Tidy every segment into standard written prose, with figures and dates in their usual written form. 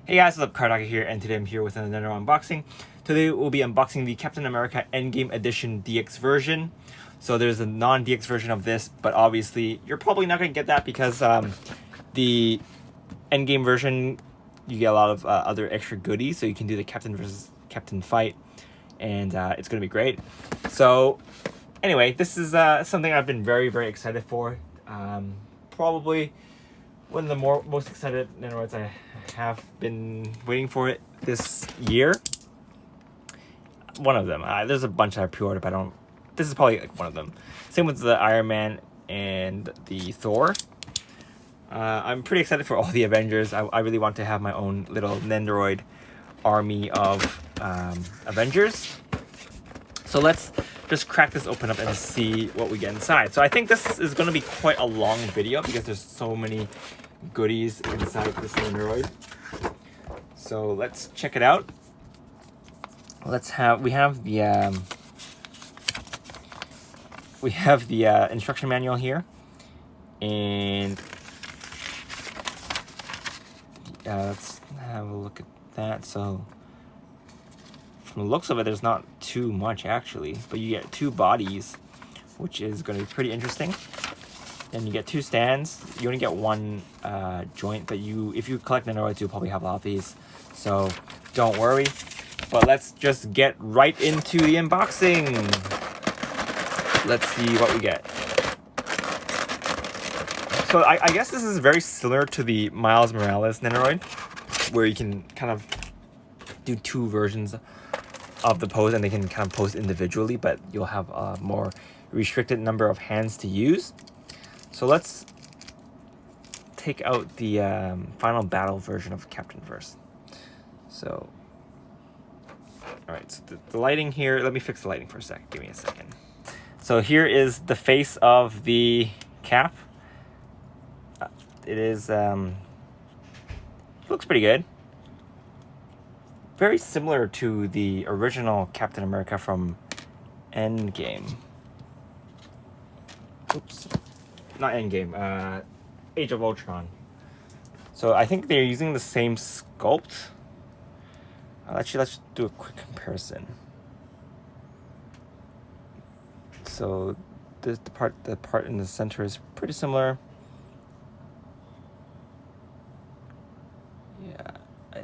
Hey guys, what's up? Cardaka here, and today I'm here with another unboxing. Today we'll be unboxing the Captain America Endgame Edition DX version. So there's a non-DX version of this, but obviously you're probably not going to get that because the Endgame version, you get a lot of other extra goodies. So you can do the Captain versus Captain fight, and it's going to be great. So anyway, this is something I've been very, very excited for. Probably one of the most excited Nendoroids I have been waiting for it this year. One of them. There's a bunch I pre-ordered, but I don't. This is probably like one of them. Same with the Iron Man and the Thor. I'm pretty excited for all the Avengers. I really want to have my own little Nendoroid army of Avengers. So let's just crack this open up and see what we get inside. So I think this is going to be quite a long video because there's so many goodies inside this Nendoroid. So let's check it out. We have the instruction manual here, and let's have a look at that. So from the looks of it, there's not too much actually, but you get two bodies, which is going to be pretty interesting. And you get two stands. You only get one joint, but if you collect Nendoroids, you'll probably have a lot of these. So don't worry. But let's just get right into the unboxing. Let's see what we get. So I guess this is very similar to the Miles Morales Nendoroid, where you can kind of do two versions of the pose, and they can kind of pose individually, but you'll have a more restricted number of hands to use. So let's take out the final battle version of Captain first. So, alright, so the lighting here, let me fix the lighting for a sec, give me a second. So here is the face of the Cap. It is, looks pretty good. Very similar to the original Captain America from Endgame. Oops. Not Endgame, Age of Ultron. So I think they're using the same sculpt. Actually, let's do a quick comparison. So the part in the center is pretty similar. Yeah,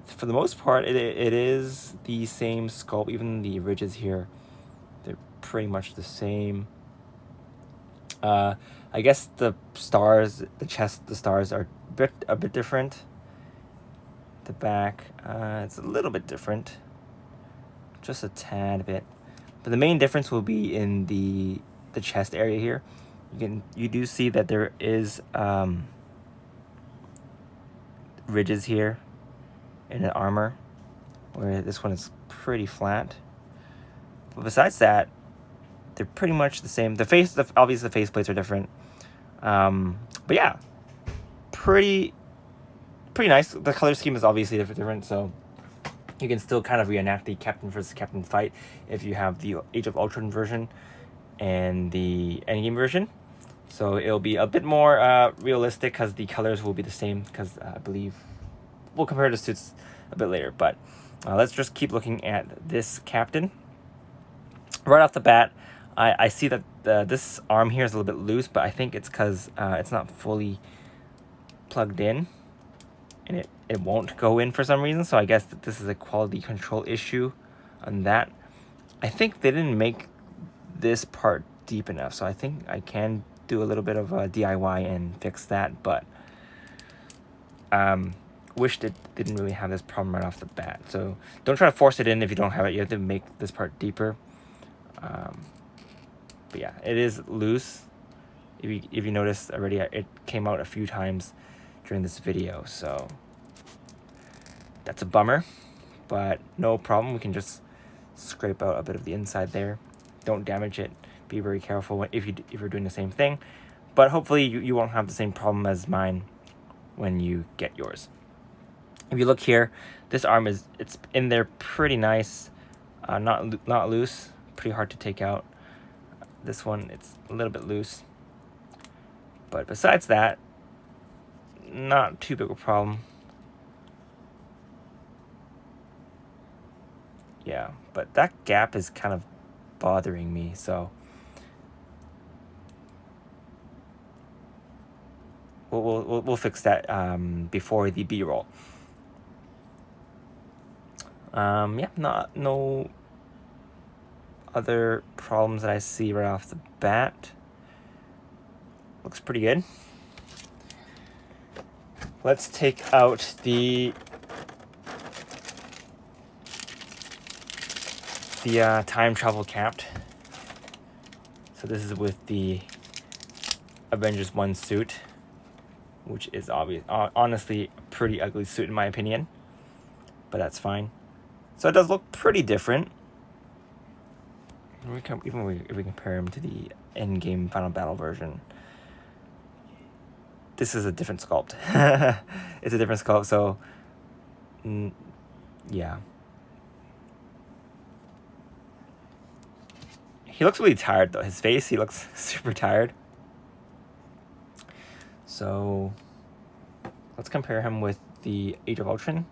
for the most part, it is the same sculpt. Even the ridges here, they're pretty much the same. I guess the stars, the chest, the stars are a bit different. The back, it's a little bit different, just a tad bit. But the main difference will be in the chest area here. You do see that there is ridges here in the armor, where this one is pretty flat. But besides that, they're pretty much the same. Obviously the face plates are different. But yeah, pretty nice. The color scheme is obviously different, so you can still kind of reenact the Captain versus Captain fight if you have the Age of Ultron version and the Endgame version. So it'll be a bit more realistic because the colors will be the same, because I believe we'll compare the suits a bit later. But let's just keep looking at this Captain. Right off the bat, I see that this arm here is a little bit loose, but I think it's because it's not fully plugged in, and it won't go in for some reason. So I guess that this is a quality control issue on that. I think they didn't make this part deep enough, so I think I can do a little bit of a DIY and fix that, but wished it didn't really have this problem right off the bat. So don't try to force it in if you don't have it. You have to make this part deeper. But yeah, it is loose. If you noticed already, it came out a few times during this video, so that's a bummer, but no problem. We can just scrape out a bit of the inside there. Don't damage it. Be very careful if you're doing the same thing, but hopefully you won't have the same problem as mine when you get yours. If you look here, this arm it's in there pretty nice, not loose. Pretty hard to take out. This one, it's a little bit loose, but besides that, not too big a problem. Yeah, but that gap is kind of bothering me, so we'll fix that before the B-roll. Yeah, no other problems that I see right off the bat. Looks pretty good. Let's take out the time travel capped. So this is with the Avengers 1 suit, which is honestly a pretty ugly suit in my opinion, but that's fine. So it does look pretty different. Even if we compare him to the Endgame Final Battle version, this is a different sculpt. It's a different sculpt, so yeah. He looks really tired though. His face, he looks super tired. So let's compare him with the Age of Ultron.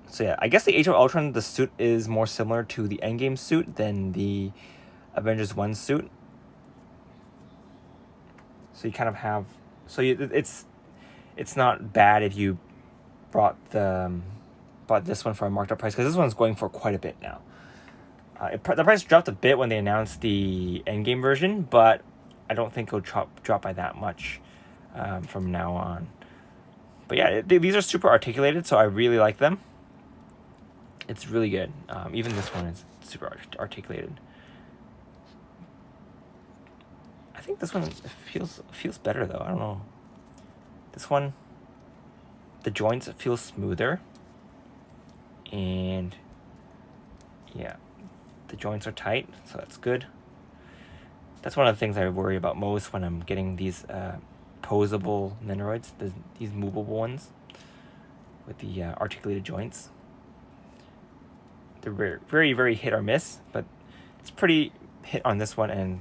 So yeah, I guess the Age of Ultron, the suit is more similar to the Endgame suit than the Avengers 1 suit. So you kind of have, it's not bad if you bought this one for a marked up price, because this one's going for quite a bit now. The price dropped a bit when they announced the Endgame version, but I don't think it'll drop by that much from now on. But yeah, these are super articulated, so I really like them. It's really good. Even this one is super articulated. I think this one feels better though. I don't know. This one, the joints feel smoother, and yeah, the joints are tight, so that's good. That's one of the things I worry about most when I'm getting these posable Nendoroids, these movable ones with the articulated joints. They're very, very, very hit or miss, but it's pretty hit on this one and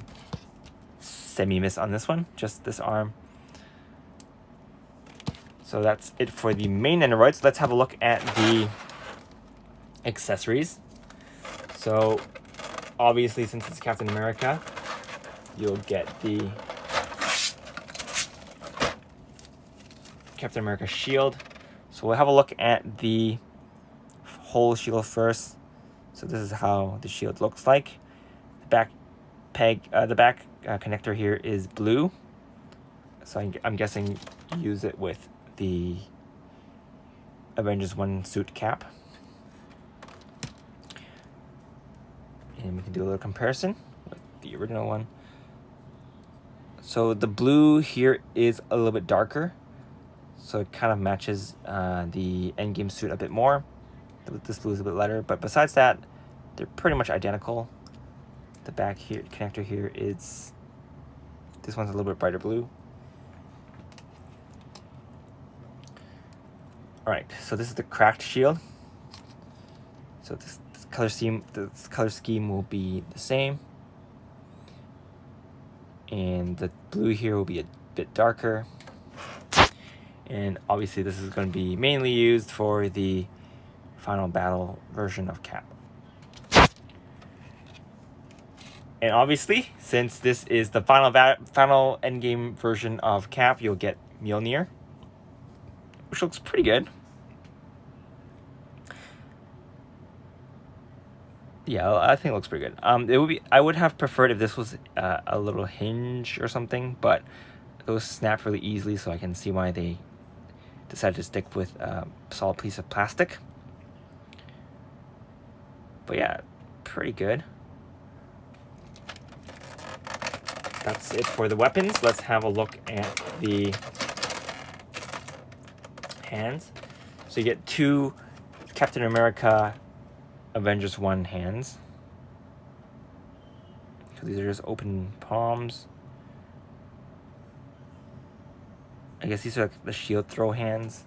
semi-miss on this one, just this arm. So that's it for the main Nendoroids. Let's have a look at the accessories. So obviously, since it's Captain America, you'll get the Captain America shield. So we'll have a look at the whole shield first. So this is how the shield looks like. The back connector here is blue. So I'm guessing you use it with the Avengers 1 suit cap. And we can do a little comparison with the original one. So the blue here is a little bit darker, so it kind of matches the Endgame suit a bit more. This blue is a bit lighter, but besides that, they're pretty much identical. The back here connector here is, this one's a little bit brighter blue. All right, so this is the cracked shield. So this color scheme will be the same, and the blue here will be a bit darker. And obviously, this is going to be mainly used for the Final Battle version of Cap. And obviously, since this is the final Endgame version of Cap, you'll get Mjolnir, which looks pretty good. Yeah, I think it looks pretty good. I would have preferred if this was a little hinge or something, but those snap really easily, so I can see why they decided to stick with a solid piece of plastic. But yeah, pretty good. That's it for the weapons. Let's have a look at the hands. So you get two Captain America Avengers 1 hands. So these are just open palms. I guess these are like the shield throw hands.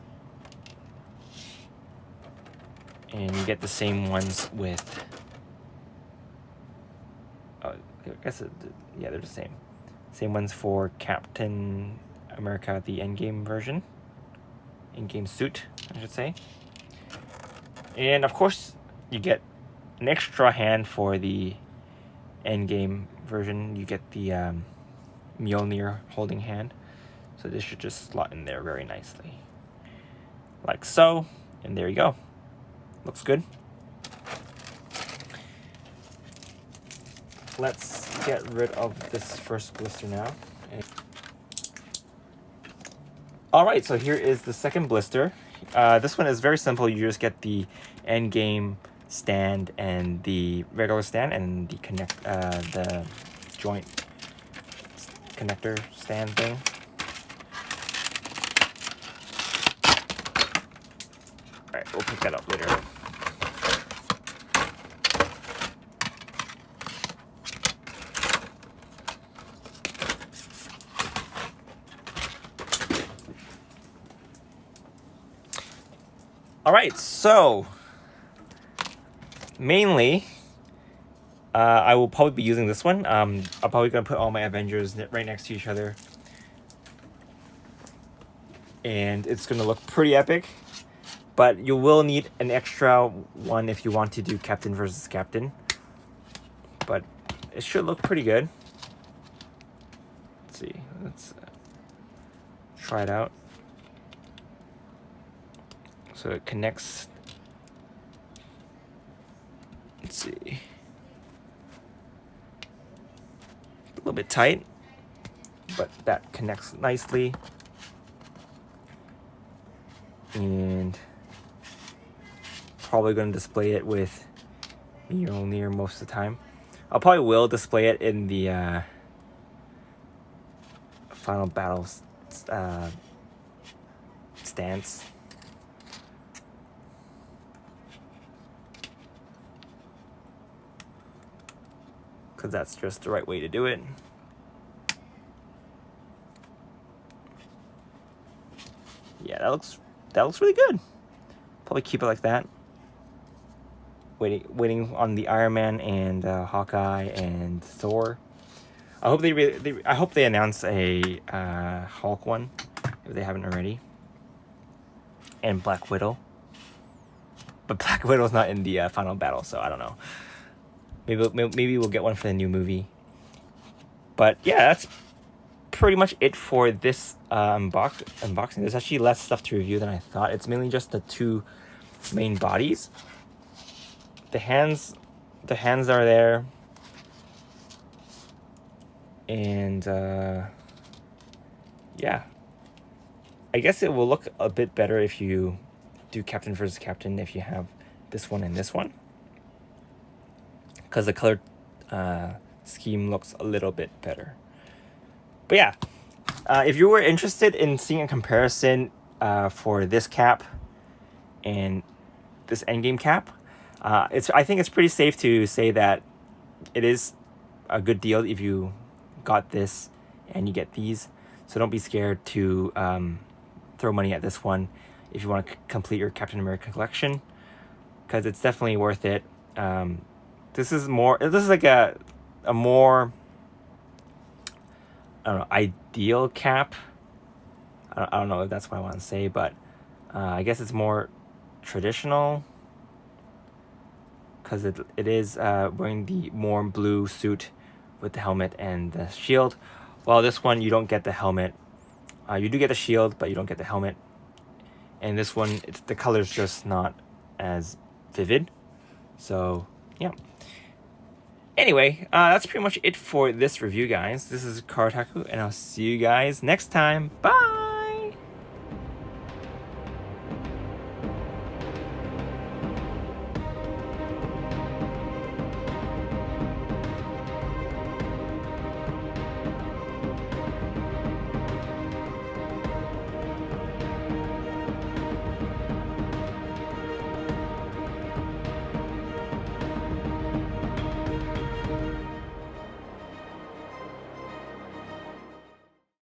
And you get the same ones with, I guess, yeah, they're the same. Same ones for Captain America, the Endgame version. Endgame suit, I should say. And of course, you get an extra hand for the endgame version. You get the Mjolnir holding hand. So this should just slot in there very nicely. Like so. And there you go. Looks good. Let's get rid of this first blister now. Alright, so here is the second blister. This one is very simple. You just get the endgame stand and the regular stand and the joint connector stand thing. Alright, we'll pick that up later. Alright, so mainly I will probably be using this one. I'm probably going to put all my Avengers right next to each other. And it's going to look pretty epic. But you will need an extra one if you want to do Captain versus Captain. But it should look pretty good. Let's see. Let's try it out. So it connects. Let's see. A little bit tight, but that connects nicely. And probably going to display it with Mjolnir most of the time. I probably will display it in the final battle stance. Because that's just the right way to do it. Yeah, that looks really good. Probably keep it like that. Waiting on the Iron Man and Hawkeye and Thor. I hope I hope they announce a Hulk one if they haven't already. And Black Widow. But Black Widow's not in the final battle, so I don't know. Maybe we'll get one for the new movie. But yeah, that's pretty much it for this unboxing. There's actually less stuff to review than I thought. It's mainly just the two main bodies. The hands are there. And yeah. I guess it will look a bit better if you do Captain versus Captain if you have this one and this one. Because the color scheme looks a little bit better. But yeah, if you were interested in seeing a comparison for this cap and this endgame cap, I think it's pretty safe to say that it is a good deal if you got this and you get these. So don't be scared to throw money at this one if you want to complete your Captain America collection, because it's definitely worth it. This is like a more, I don't know, ideal cap. I don't know if that's what I want to say, but I guess it's more traditional because it is wearing the more blue suit with the helmet and the shield. While this one, you don't get the helmet. You do get the shield, but you don't get the helmet. And this one, the color's just not as vivid. So, yeah. Anyway, that's pretty much it for this review, guys. This is Kartaku, and I'll see you guys next time. Bye!